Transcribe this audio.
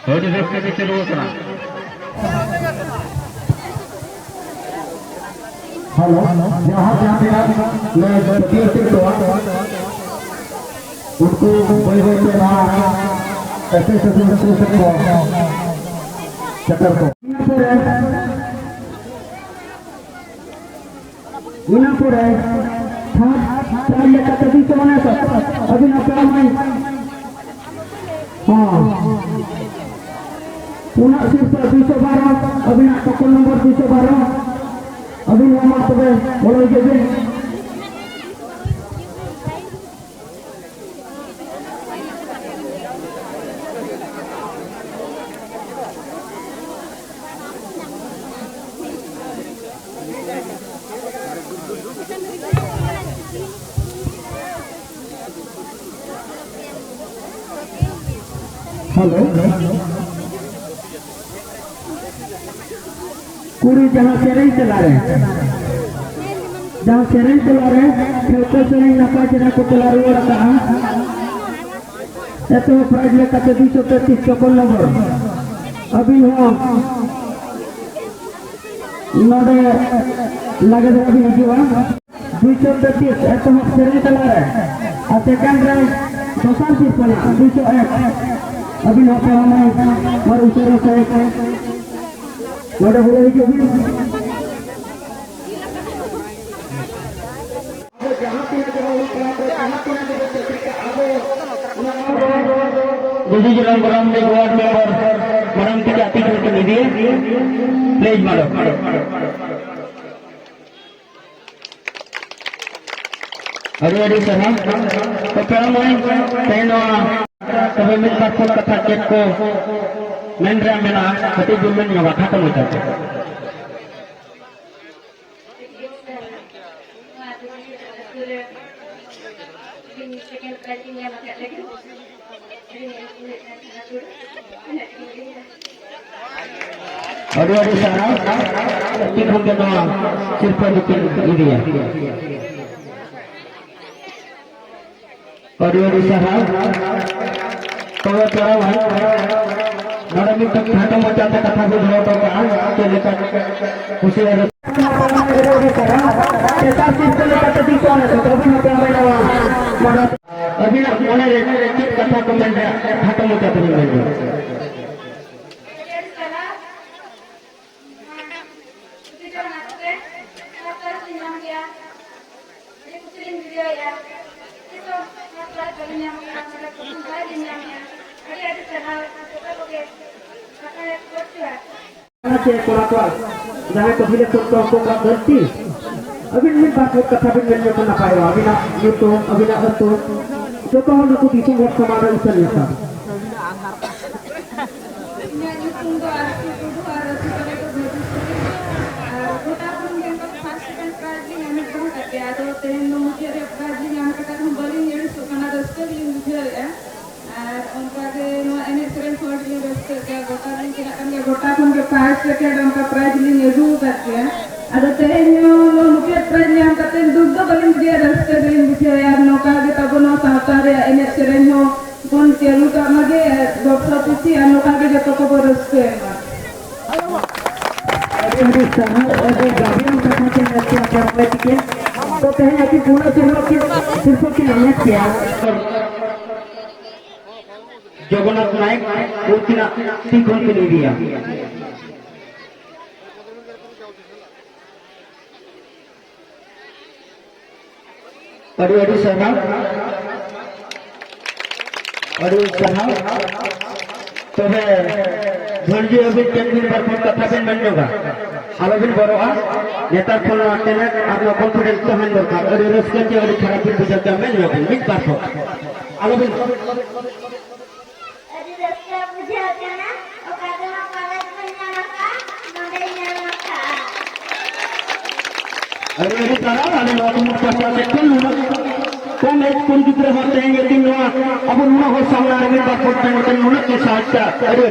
Hadi röpke bitir olsana. Halo, यहाँ पे मैं भारतीय से उनको बड़े से ऐसे चक्कर को मीनापुर है था ये कतभी से बना था अभी ना करा मैं हाँ पुनः सिर्फ 212 अभी ना टोकन नंबर 212 अभी नंबर तो बोलो ये हेलो पूरी जहाँ सेरें चला रहे हैं जहाँ सेरें चला रहे हैं खेलते सेरें नपा जहाँ को चला रहे हो रहा है तो प्राइज लेकर के 233 टोकन नंबर अभी हो नोडे लगे थे अभी जुआ 233 तो सेरें चला रहे हैं और सेकंड राउंड दोसार चीज पड़ा 201 अभी ना पे हमें और उसे से नोडे हो रही जो भी Jadi jalan beram di luar member beram tidak tidur ke media, play malam. Ada sana, tapi main teno, tapi minta pun kata cekko, main ramena, tapi jumen nyawa kata muda. Ada sana, tiga orang siapa bikin ini ya? Ada sana, kalau carawan, mana minta kata macam kata berdoa doa, celekat usia ada. Kita simpan kata di sana, tapi macam mana? अभी ना उन्हें rate कथा comment खत्म हो जाता है जहाँ कभी तो धरती अभी नहीं बात कथा भी मिलने को ना पाएगा अभी ना यूट्यूब अभी ना जो तो हम लोग बीच में समाना इसे नहीं था ada tehnya lo mungkin pernah yang kata duduk paling dia rasa paling bisa ya noka kita pun sahaja ya ini serenyo pun dia luka lagi dokter pasti noka kita toko berrasa. Ada sana ada gabian sama dengan siapa mereka तो कहीं अभी पूरा सिर्फ की नहीं किया जगन्नाथ नायक पूर्तिना तीखों के लिए दिया अरे सना तो है धनजी अभी केंद्रीय पर कथा बिन बन होगा हाल बिन बरोआ नेता खोल आते हैं अपना कॉन्फिडेंस तो हम लोग का अरे रस्ते के अरे खराब बिन बुझा क्या मैं लोग मिट पास हो हाल बिन अरे रस्ते बुझा क्या ना और कागज कॉलेज में जाना का नंबर जाना का अरे सारा वाले लोग मुझे पता है कौन एक कौन कितने होते हैं ये दिन अब उन्होंने हो सामने आने का फोटो होते हैं उन्होंने के साथ क्या अरे